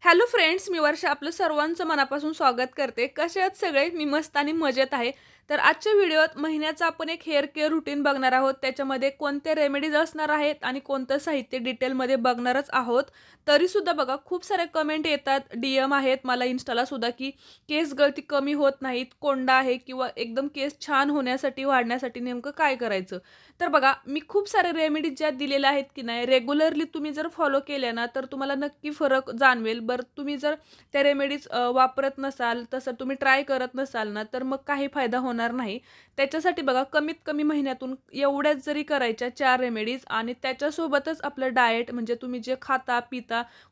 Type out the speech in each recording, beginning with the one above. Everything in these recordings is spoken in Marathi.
हॅलो फ्रेंड्स, मी वर्षा आपलं सर्वांचं मनापासून स्वागत करते. कसे आहात सगळे? मी मस्त आणि मजेत आहे. तर आजच्या व्हिडिओत महिन्याचा आपण एक हेअर केअर रुटीन बघणार आहोत. त्याच्यामध्ये कोणते रेमेडीज असणार आहेत आणि कोणतं साहित्य डिटेलमध्ये बघणारच आहोत. तरीसुद्धा बघा खूप सारे कमेंट येतात, DM आहेत मला इन्स्टाला सुद्धा, की केस गळती कमी होत नाहीत, कोंडा आहे किंवा एकदम केस छान होण्यासाठी, वाढण्यासाठी नेमकं काय करायचं? तर बघा मी खूप सारे रेमेडीज ज्या दिलेल्या आहेत की नाही, रेग्युलरली तुम्ही जर फॉलो केल्या ना तर तुम्हाला नक्की फरक जाणवेल. बरं तुम्ही जर त्या रेमेडीज वापरत नसाल, तसं तुम्ही ट्राय करत नसाल ना, तर मग काही फायदा होणार नाही. त्याच्यासाठी बघा कमीत कमी महिन्यातून एवढ्याच जरी करायच्या 4 रेमेडीज आणि त्याच्यासोबतच आपलं डाएट म्हणजे तुम्ही जे खाता, पिता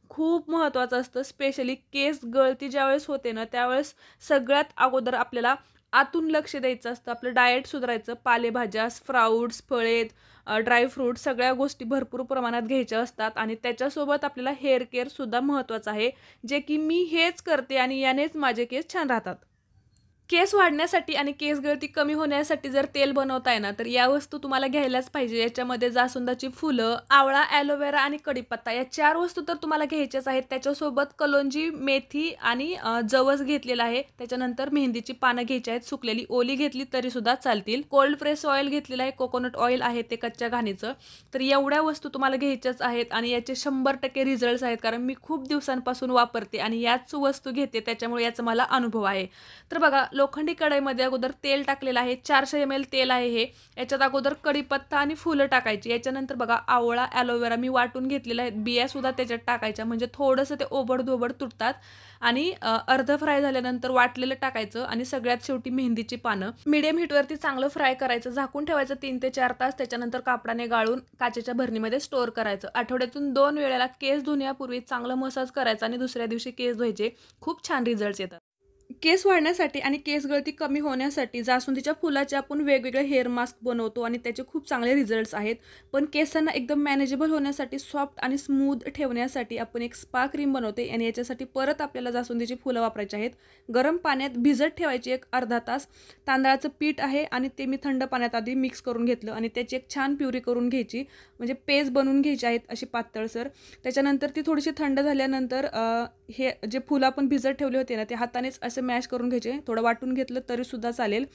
खूप महत्त्वाचं असतं. स्पेशली केस गळती ज्यावेळेस होते ना, त्यावेळेस सगळ्यात अगोदर आपल्याला आतून लक्ष द्यायचं असतं. आपलं डाएट सुधारायचं. पालेभाज्या, स्प्राउट्स, फळे, ड्रायफ्रूट सगळ्या गोष्टी भरपूर प्रमाणात घ्यायच्या असतात आणि त्याच्यासोबत आपल्याला हेअर केअरसुद्धा महत्त्वाचं आहे, जे की मी हेच करते आणि यानेच माझे केस छान राहतात. केस वाढण्यासाठी आणि केस गळती कमी होण्यासाठी जर तेल बनवताय ना, तर या वस्तू तुम्हाला घ्यायलाच पाहिजे. याच्यामध्ये जास्वंदाची फुलं, आवळा, ॲलोवेरा आणि कढीपत्ता या 4 वस्तू तर तुम्हाला घ्यायच्याच आहेत. त्याच्यासोबत कलोंजी, मेथी आणि जवस घेतलेला आहे. त्याच्यानंतर मेहंदीची पानं घ्यायची आहेत. सुकलेली ओली घेतली तरीसुद्धा चालतील. कोल्ड प्रेस ऑइल घेतलेलं आहे. कोकोनट ऑइल आहे ते कच्च्या घाणीचं. तर एवढ्या वस्तू तुम्हाला घ्यायच्याच आहेत आणि याचे 100% रिझल्ट्स आहेत. कारण मी खूप दिवसांपासून वापरते आणि याच वस्तू घेते, त्याच्यामुळे याचा मला अनुभव आहे. तर बघा लोखंडी कढईमध्ये अगोदर तेल टाकलेलं आहे. 400 ml तेल आहे हे. याच्यात अगोदर कढीपत्ता आणि फुलं टाकायची. याच्यानंतर बघा आवळा, ॲलोवेरा मी वाटून घेतलेला आहे. बियासुद्धा त्याच्यात टाकायच्या म्हणजे थोडंसं ते ओबड-धोबड तुटतात आणि अर्ध फ्राय झाल्यानंतर वाटलेलं टाकायचं आणि सगळ्यात शेवटी मेहंदीची पानं. मीडियम हीटवरती चांगलं फ्राय करायचं. झाकून ठेवायचं 3 ते 4 तास. त्याच्यानंतर कापडाने गाळून काचेच्या भरणीमध्ये स्टोअर करायचं. आठवड्यातून 2 वेळेला केस धुण्यापूर्वी चांगलं मसाज करायचा आणि दुसऱ्या दिवशी केस धुवायचे. खूप छान रिझल्ट्स येतात. केस वाढण्यासाठी आणि केस गळती कमी होण्यासाठी जास्वंदीच्या फुलाचे आपण वेगवेगळे हेअर मास्क बनवतो आणि त्याचे खूप चांगले रिझल्ट्स आहेत. पण केसांना एकदम मॅनेजेबल होण्यासाठी, सॉफ्ट आणि स्मूथ ठेवण्यासाठी आपण एक स्पा क्रीम बनवते आणि याच्यासाठी परत आपल्याला जास्वंदीची फुलं वापरायची आहेत. गरम पाण्यात भिजत ठेवायची एक अर्धा तास. तांदळाचं पीठ आहे आणि ते मी थंड पाण्यात आधी मिक्स करून घेतलं आणि त्याची एक छान प्युरी करून घ्यायची, म्हणजे पेस्ट बनवून घ्यायची आहेत अशी पातळसर. त्याच्यानंतर ती थोडीशी थंड झाल्यानंतर हे जे फुलं आपण भिजत ठेवले होते ना, ते हातानेच असे मॅश करून घ्यायचे. थोडं वाटून घेतलं तरीसुद्धा चालेल.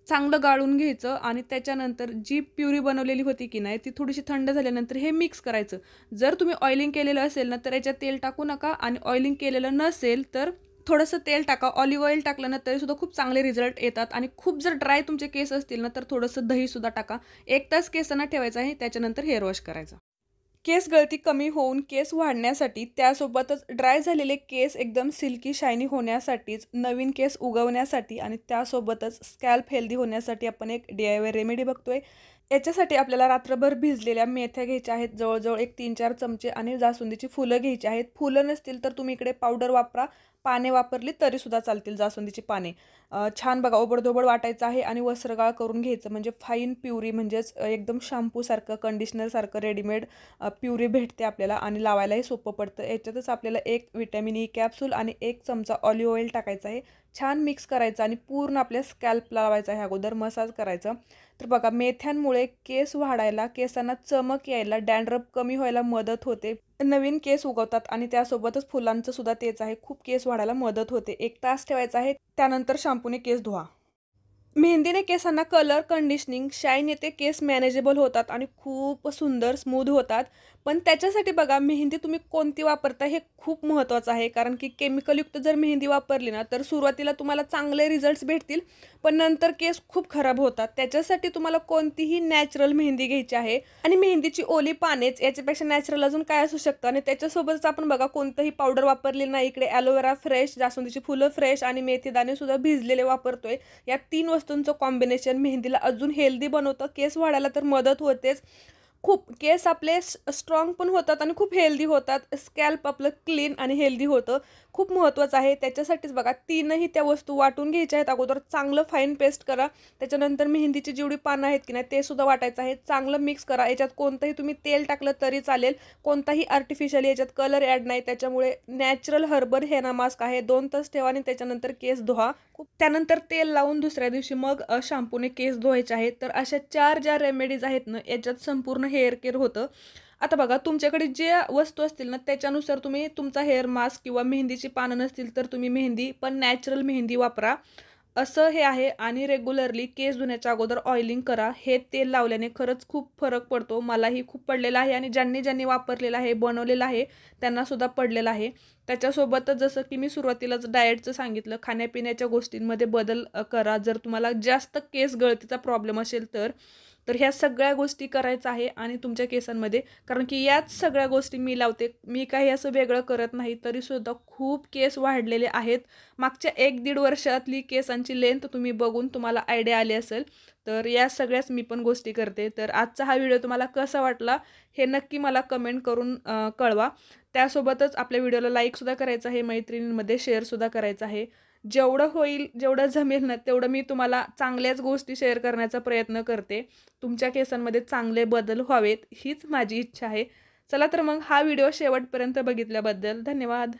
चांगलं गाळून घ्यायचं आणि त्याच्यानंतर जी प्युरी बनवलेली होती की नाही, ती थोडीशी थंड झाल्यानंतर हे मिक्स करायचं. जर तुम्ही ऑइलिंग केलेलं असेल ना, तर याच्यात तेल टाकू नका आणि ऑइलिंग केलेलं नसेल तर थोडंसं तेल टाका. ऑलिव्ह ऑइल टाकलं ना तरीसुद्धा खूप चांगले रिझल्ट येतात आणि खूप जर ड्राय तुमचे केस असतील ना, तर थोडंसं दहीसुद्धा टाका. 1 तास केसांना ठेवायचं आहे. त्याच्यानंतर हेअर वॉश करायचं. केस गळती कमी होऊन केस वाढण्यासाठी, त्यासोबतच ड्राय झालेले केस एकदम सिल्की शायनी होण्यासाठीच, नवीन केस उगवण्यासाठी आणि त्यासोबतच स्कॅल्प हेल्दी होण्यासाठी आपण एक DIY रेमेडी बघतोय. याच्यासाठी आपल्याला रात्रभर भिजलेल्या मेथ्या घ्यायच्या आहेत, जवळजवळ एक 3-4 चमचे, आणि जास्वंदीची फुलं घ्यायची आहेत. फुलं नसतील तर तुम्ही इकडे पावडर वापरा. पाने वापरली तरीसुद्धा चालतील, जास्वंदीची पाने. छान बघा ओबडधोबड वाटायचं आहे आणि वस्त्रगाळ करून घ्यायचं, म्हणजे फाईन प्युरी, म्हणजेच एकदम शॅम्पूसारखं, कंडिशनरसारखं रेडीमेड प्युरी भेटते आपल्याला आणि लावायलाही सोपं पडतं. याच्यातच आपल्याला 1 व्हिटॅमिन ई कॅप्सूल आणि 1 चमचा ऑलिव्ह ऑइल टाकायचं आहे. छान मिक्स करायचं आणि पूर्ण आपल्या स्कॅल्पला लावायचं आहे. अगोदर मसाज करायचा. तर बघा मेथ्यांमुळे केस वाढायला, केसांना चमक यायला, डॅन्ड्रफ कमी व्हायला मदत होते. नवीन केस उगवतात आणि त्यासोबतच फुलांचं सुद्धा तेच आहे. खूप केस वाढायला मदत होते. 1 तास ठेवायचा आहे. त्यानंतर शॅम्पूने केस धुवा. मेहंदीने केसांना कलर, कंडिशनिंग, शाईन येते, केस मॅनेजेबल होतात आणि खूप सुंदर स्मूथ होतात. पण त्याच्यासाठी बघा मेहंदी तुम्ही कोणती वापरता हे खूप महत्त्वाचं आहे. कारण की केमिकलयुक्त जर मेहंदी वापरली ना, तर सुरुवातीला तुम्हाला चांगले रिझल्ट्स भेटतील, पण नंतर केस खूप खराब होतात. त्याच्यासाठी तुम्हाला कोणतीही नॅचरल मेहंदी घ्यायची आहे आणि मेहंदीची ओली पानेच, याच्यापेक्षा नॅचरल अजून काय असू शकतं. आणि त्याच्यासोबतच आपण बघा कोणतंही पावडर वापरलेलं नाही. इकडे ॲलोवेरा फ्रेश, जास्वंदीची फुलं फ्रेश आणि मेथी दाणे सुद्धा भिजलेले वापरतोय. या 3 वस्तूंचं कॉम्बिनेशन मेहंदीला अजून हेल्दी बनवतं. केस वाढायला तर मदत होतेच, खूप केस आपले स्ट्रॉंग पण होतात आणि खूप हेल्दी होतात. स्कॅल्प आपलं क्लीन आणि हेल्दी होतं. खूप महत्त्वाचं आहे. त्याच्यासाठीच बघा 3ही त्या वस्तू वाटून घ्यायच्या आहेत. अगोदर चांगलं फाईन पेस्ट करा. त्याच्यानंतर मेहंदीची जेवढी पानं आहेत की नाही, ते सुद्धा वाटायचं आहे. चांगलं मिक्स करा. याच्यात कोणतंही तुम्ही तेल टाकलं तरी चालेल. कोणताही आर्टिफिशियल याच्यात कलर ॲड नाही. त्याच्यामुळे नॅचरल हर्बल हेना मास्क आहे. 2 तास ठेवा आणि त्याच्यानंतर केस धुवा. त्यानंतर तेल लावून दुसऱ्या दिवशी मग शॅम्पूने केस धुवायचे आहेत. तर अशा 4 ज्या रेमेडीज आहेत ना, याच्यात संपूर्ण हेअर केअर होतं. आता बघा तुमच्याकडे ज्या वस्तू असतील ना त्याच्यानुसार तुम्ही तुमचा हेअर मास्क किंवा मेहंदीची पानं नसतील तर तुम्ही मेहंदी पण नॅचरल मेहंदी वापरा. असं हे आहे आणि रेग्युलरली केस धुण्याच्या अगोदर ऑइलिंग करा. हे तेल लावल्याने खरंच खूप फरक पडतो. मलाही खूप पडलेला आहे आणि ज्यांनी ज्यांनी वापरलेलं आहे, बनवलेलं आहे त्यांनासुद्धा पडलेलं आहे. त्याच्यासोबतच जसं की मी सुरुवातीलाच डाएटचं सांगितलं, खाण्यापिण्याच्या गोष्टींमध्ये बदल करा. जर तुम्हाला जास्त केस गळतीचा प्रॉब्लेम असेल तर ह्या सगळ्या गोष्टी करायच्या आहे आणि तुमच्या केसांमध्ये कारण की याच सगळ्या गोष्टी मी लावते. मी काही असं वेगळं करत नाही तरीसुद्धा खूप केस वाढलेले आहेत. मागच्या 1-1.5 वर्षातली केसांची लेंथ तुम्ही बघून तुम्हाला आयडिया आली असेल. तर या सगळ्याच मी पण गोष्टी करते. तर आजचा हा व्हिडिओ तुम्हाला कसा वाटला हे नक्की मला कमेंट करून कळवा. त्यासोबतच आपल्या व्हिडिओला लाईकसुद्धा करायचं आहे, मैत्रिणींमध्ये शेअरसुद्धा करायचं आहे. जेवढं होईल, जेवढं जमेल ना तेवढं मी तुम्हाला चांगल्याच गोष्टी शेअर करण्याचा प्रयत्न करते. तुमच्या केसांमध्ये चांगले बदल व्हावेत हीच माझी इच्छा आहे. चला तर मग हा व्हिडिओ शेवटपर्यंत बघितल्याबद्दल धन्यवाद.